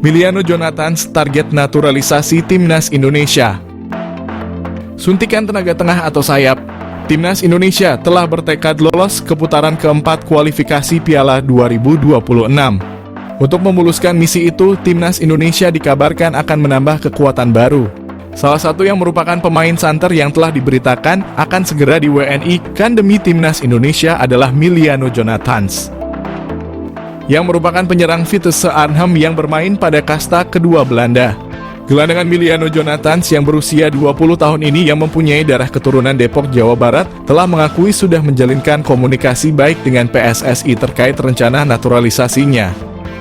Miliano Jonathans target naturalisasi Timnas Indonesia. Suntikan tenaga tengah atau sayap. Timnas Indonesia telah bertekad lolos ke putaran keempat kualifikasi Piala 2026. Untuk memuluskan misi itu, Timnas Indonesia dikabarkan akan menambah kekuatan baru. Salah satu yang merupakan pemain santer yang telah diberitakan akan segera di WNI kan demi Timnas Indonesia adalah Miliano Jonathans, yang merupakan penyerang Vitesse Arnhem yang bermain pada kasta kedua Belanda. Gelandangan Miliano Jonathans yang berusia 20 tahun ini yang mempunyai darah keturunan Depok, Jawa Barat telah mengakui sudah menjalinkan komunikasi baik dengan PSSI terkait rencana naturalisasinya.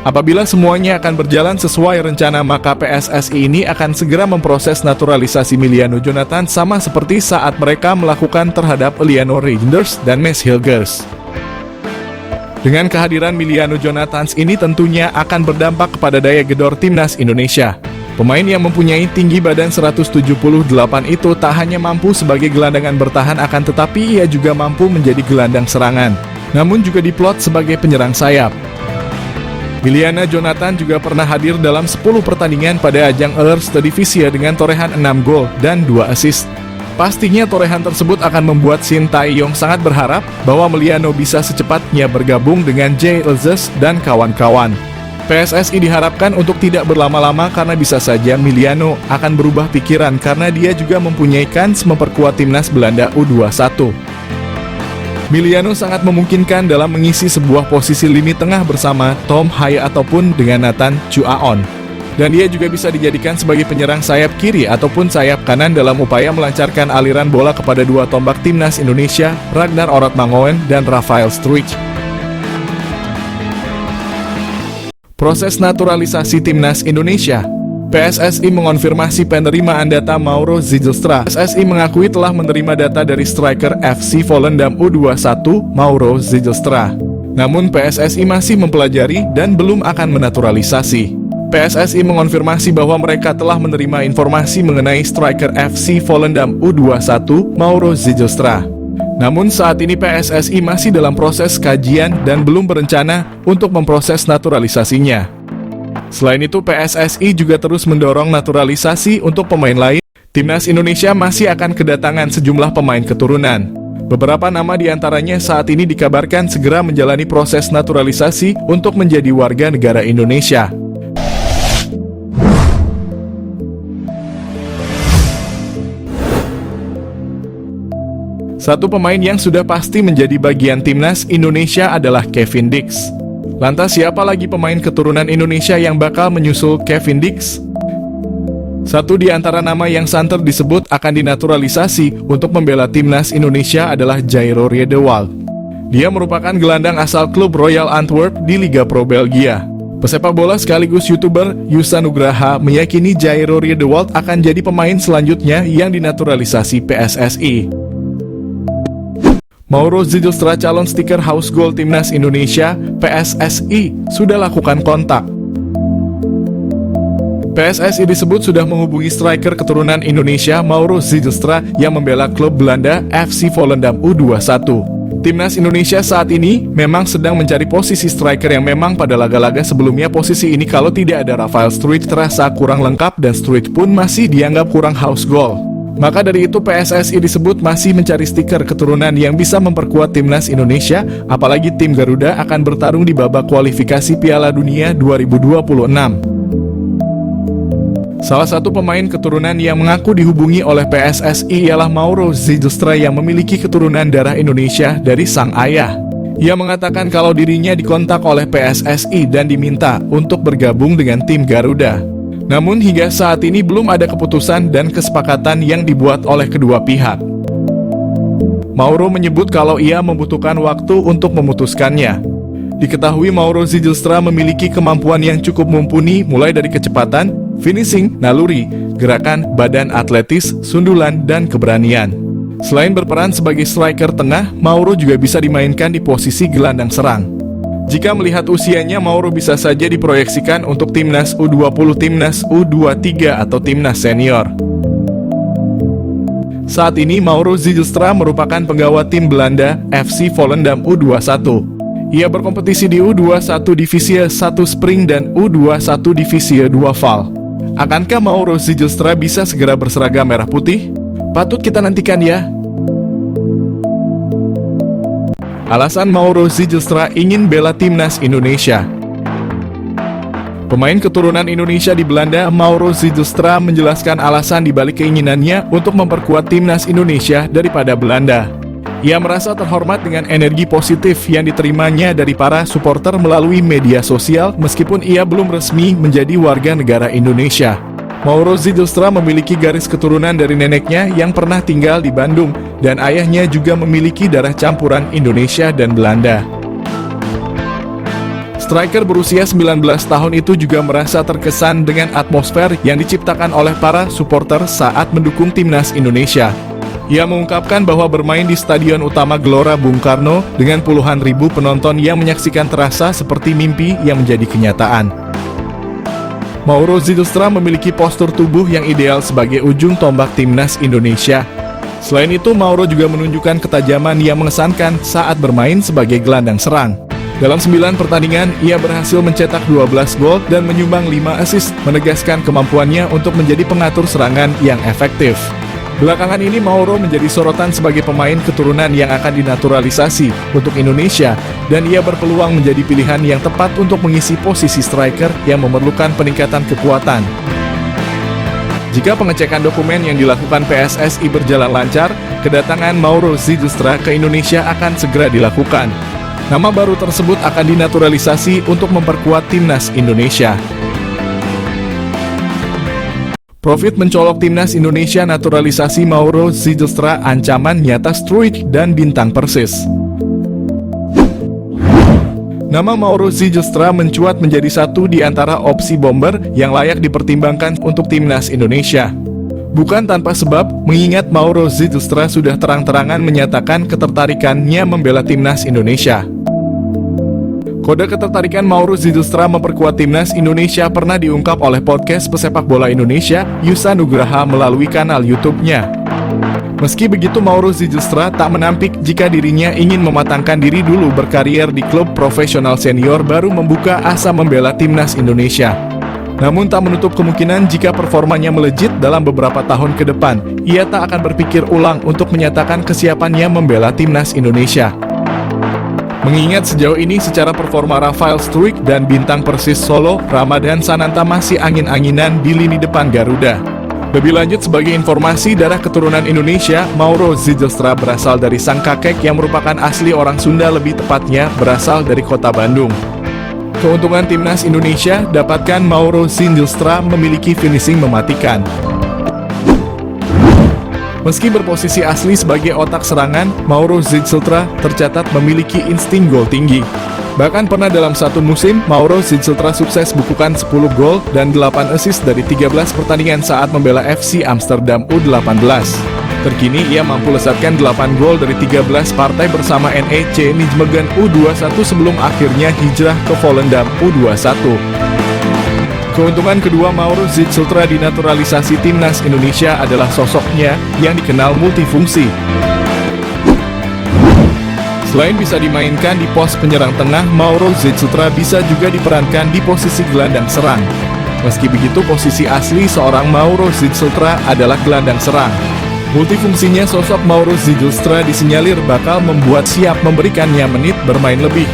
Apabila semuanya akan berjalan sesuai rencana, maka PSSI ini akan segera memproses naturalisasi Miliano Jonathans sama seperti saat mereka melakukan terhadap Eleanor Reinders dan Mads Hilgers. Dengan kehadiran Miliano Jonathans ini tentunya akan berdampak kepada daya gedor Timnas Indonesia. Pemain yang mempunyai tinggi badan 178 itu tak hanya mampu sebagai gelandangan bertahan, akan tetapi ia juga mampu menjadi gelandang serangan, namun juga diplot sebagai penyerang sayap. Miliano Jonathans juga pernah hadir dalam 10 pertandingan pada ajang Eerste Divisie dengan torehan 6 gol dan 2 assist. Pastinya torehan tersebut akan membuat Shin Tae-yong sangat berharap bahwa Miliano bisa secepatnya bergabung dengan Jay Elzes dan kawan-kawan. PSSI diharapkan untuk tidak berlama-lama karena bisa saja Miliano akan berubah pikiran karena dia juga mempunyai kans memperkuat timnas Belanda U21. Miliano sangat memungkinkan dalam mengisi sebuah posisi lini tengah bersama Tom Haye ataupun dengan Nathan Chuaon. Dan dia juga bisa dijadikan sebagai penyerang sayap kiri ataupun sayap kanan dalam upaya melancarkan aliran bola kepada dua tombak Timnas Indonesia, Ragnar Orotmangoen dan Rafael Struijk. Proses naturalisasi Timnas Indonesia. PSSI mengonfirmasi penerimaan data Mauro Zilstra. PSSI mengakui telah menerima data dari striker FC Volendam U21 Mauro Zilstra. Namun PSSI masih mempelajari dan belum akan menaturalisasi. PSSI mengonfirmasi bahwa mereka telah menerima informasi mengenai striker FC Volendam U21 Mauro Zilstra. Namun saat ini PSSI masih dalam proses kajian dan belum berencana untuk memproses naturalisasinya. Selain itu, PSSI juga terus mendorong naturalisasi untuk pemain lain. Timnas Indonesia masih akan kedatangan sejumlah pemain keturunan. Beberapa nama diantaranya saat ini dikabarkan segera menjalani proses naturalisasi untuk menjadi warga negara Indonesia. Satu pemain yang sudah pasti menjadi bagian Timnas Indonesia adalah Kevin Dix. Lantas siapa lagi pemain keturunan Indonesia yang bakal menyusul Kevin Dix? Satu di antara nama yang santer disebut akan dinaturalisasi untuk membela Timnas Indonesia adalah Jairo Riedewald. Dia merupakan gelandang asal klub Royal Antwerp di Liga Pro Belgia. Pesepak bola sekaligus YouTuber Yusa Nugraha meyakini Jairo Riedewald akan jadi pemain selanjutnya yang dinaturalisasi PSSI. Mauro Zilstra, calon stiker House Goal Timnas Indonesia, PSSI sudah lakukan kontak. PSSI disebut sudah menghubungi striker keturunan Indonesia Mauro Zilstra yang membela klub Belanda FC Volendam U21. Timnas Indonesia saat ini memang sedang mencari posisi striker yang memang pada laga-laga sebelumnya posisi ini kalau tidak ada Rafael Struijk terasa kurang lengkap dan Struijk pun masih dianggap kurang House Goal. Maka dari itu PSSI disebut masih mencari stiker keturunan yang bisa memperkuat Timnas Indonesia, apalagi tim Garuda akan bertarung di babak kualifikasi Piala Dunia 2026. Salah satu pemain keturunan yang mengaku dihubungi oleh PSSI ialah Mauro Zilstra yang memiliki keturunan darah Indonesia dari sang ayah. Ia mengatakan kalau dirinya dikontak oleh PSSI dan diminta untuk bergabung dengan tim Garuda. Namun hingga saat ini belum ada keputusan dan kesepakatan yang dibuat oleh kedua pihak. Mauro menyebut kalau ia membutuhkan waktu untuk memutuskannya. Diketahui Mauro Zilstra memiliki kemampuan yang cukup mumpuni mulai dari kecepatan, finishing, naluri, gerakan, badan atletis, sundulan, dan keberanian. Selain berperan sebagai striker tengah, Mauro juga bisa dimainkan di posisi gelandang serang. Jika melihat usianya, Mauro bisa saja diproyeksikan untuk Timnas U20, Timnas U23, atau Timnas Senior. Saat ini Mauro Zilstra merupakan penggawa tim Belanda FC Volendam U21. Ia berkompetisi di U21 Divisi 1 Spring dan U21 Divisi 2 Val. Akankah Mauro Zijlstra bisa segera berseragam merah putih? Patut kita nantikan ya. Alasan Mauro Zijlstra ingin bela timnas Indonesia. Pemain keturunan Indonesia di Belanda, Mauro Zijlstra menjelaskan alasan dibalik keinginannya untuk memperkuat timnas Indonesia daripada Belanda. Ia merasa terhormat dengan energi positif yang diterimanya dari para supporter melalui media sosial meskipun ia belum resmi menjadi warga negara Indonesia. Mauro Zijlstra memiliki garis keturunan dari neneknya yang pernah tinggal di Bandung dan ayahnya juga memiliki darah campuran Indonesia dan Belanda. Striker berusia 19 tahun itu juga merasa terkesan dengan atmosfer yang diciptakan oleh para supporter saat mendukung timnas Indonesia. Ia mengungkapkan bahwa bermain di Stadion Utama Gelora Bung Karno dengan puluhan ribu penonton yang menyaksikan terasa seperti mimpi yang menjadi kenyataan. Mauro Zijlstra memiliki postur tubuh yang ideal sebagai ujung tombak timnas Indonesia. Selain itu, Mauro juga menunjukkan ketajaman yang mengesankan saat bermain sebagai gelandang serang. Dalam 9 pertandingan, ia berhasil mencetak 12 gol dan menyumbang 5 assist, menegaskan kemampuannya untuk menjadi pengatur serangan yang efektif. Belakangan ini Mauro menjadi sorotan sebagai pemain keturunan yang akan dinaturalisasi untuk Indonesia dan ia berpeluang menjadi pilihan yang tepat untuk mengisi posisi striker yang memerlukan peningkatan kekuatan. Jika pengecekan dokumen yang dilakukan PSSI berjalan lancar, kedatangan Mauro Zijlstra ke Indonesia akan segera dilakukan. Nama baru tersebut akan dinaturalisasi untuk memperkuat timnas Indonesia. Profit mencolok timnas Indonesia, naturalisasi Mauro Zijlstra, ancaman nyata Struijk dan bintang Persis. Nama Mauro Zijlstra mencuat menjadi satu di antara opsi bomber yang layak dipertimbangkan untuk timnas Indonesia. Bukan tanpa sebab, mengingat Mauro Zijlstra sudah terang-terangan menyatakan ketertarikannya membela timnas Indonesia. Kode ketertarikan Mauro Zijlstra memperkuat timnas Indonesia pernah diungkap oleh podcast pesepak bola Indonesia, Yusa Nugraha, melalui kanal YouTube-nya. Meski begitu, Mauro Zijlstra tak menampik jika dirinya ingin mematangkan diri dulu berkarier di klub profesional senior baru membuka asa membela timnas Indonesia. Namun tak menutup kemungkinan jika performanya melejit dalam beberapa tahun ke depan, ia tak akan berpikir ulang untuk menyatakan kesiapannya membela timnas Indonesia. Mengingat sejauh ini secara performa Rafael Struijk dan bintang Persis Solo, Ramadhan Sananta masih angin-anginan di lini depan Garuda. Lebih lanjut, sebagai informasi, darah keturunan Indonesia, Mauro Zijlstra berasal dari sang kakek yang merupakan asli orang Sunda, lebih tepatnya berasal dari kota Bandung. Keuntungan timnas Indonesia, dapatkan Mauro Zijlstra memiliki finishing mematikan. Meski berposisi asli sebagai otak serangan, Mauro Zijlstra tercatat memiliki insting gol tinggi. Bahkan pernah dalam satu musim, Mauro Zijlstra sukses bukukan 10 gol dan 8 assist dari 13 pertandingan saat membela FC Amsterdam U18. Terkini ia mampu lesatkan 8 gol dari 13 partai bersama NEC Nijmegen U21 sebelum akhirnya hijrah ke Volendam U21. Keuntungan kedua Mauro Zijlstra di naturalisasi timnas Indonesia adalah sosoknya yang dikenal multifungsi. Selain bisa dimainkan di pos penyerang tengah, Mauro Zijlstra bisa juga diperankan di posisi gelandang serang. Meski begitu, posisi asli seorang Mauro Zijlstra adalah gelandang serang. Multifungsinya sosok Mauro Zijlstra disinyalir bakal membuat siap memberikannya menit bermain lebih.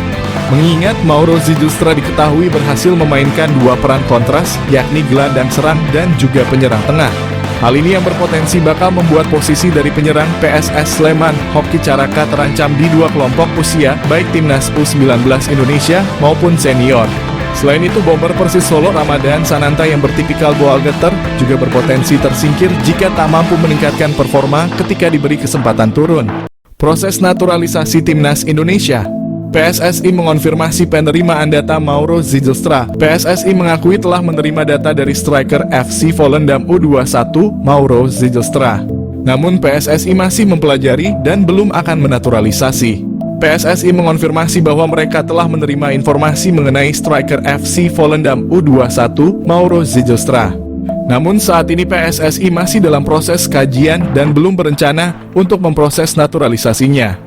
Mengingat Mauro Zijlstra diketahui berhasil memainkan dua peran kontras, yakni gelandang serang dan juga penyerang tengah. Hal ini yang berpotensi bakal membuat posisi dari penyerang PSS Sleman, Hoki Caraka terancam di dua kelompok usia, baik timnas U19 Indonesia maupun senior. Selain itu, bomber Persis Solo Ramadhan Sananta yang bertipikal bola getter juga berpotensi tersingkir jika tak mampu meningkatkan performa ketika diberi kesempatan turun. Proses naturalisasi timnas Indonesia. PSSI mengonfirmasi penerimaan data Mauro Zijlstra. PSSI mengakui telah menerima data dari striker FC Volendam U21 Mauro Zijlstra. Namun PSSI masih mempelajari dan belum akan menaturalisasi. PSSI mengonfirmasi bahwa mereka telah menerima informasi mengenai striker FC Volendam U21 Mauro Zijlstra. Namun saat ini PSSI masih dalam proses kajian dan belum berencana untuk memproses naturalisasinya.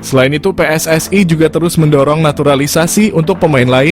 Selain itu, PSSI juga terus mendorong naturalisasi untuk pemain lain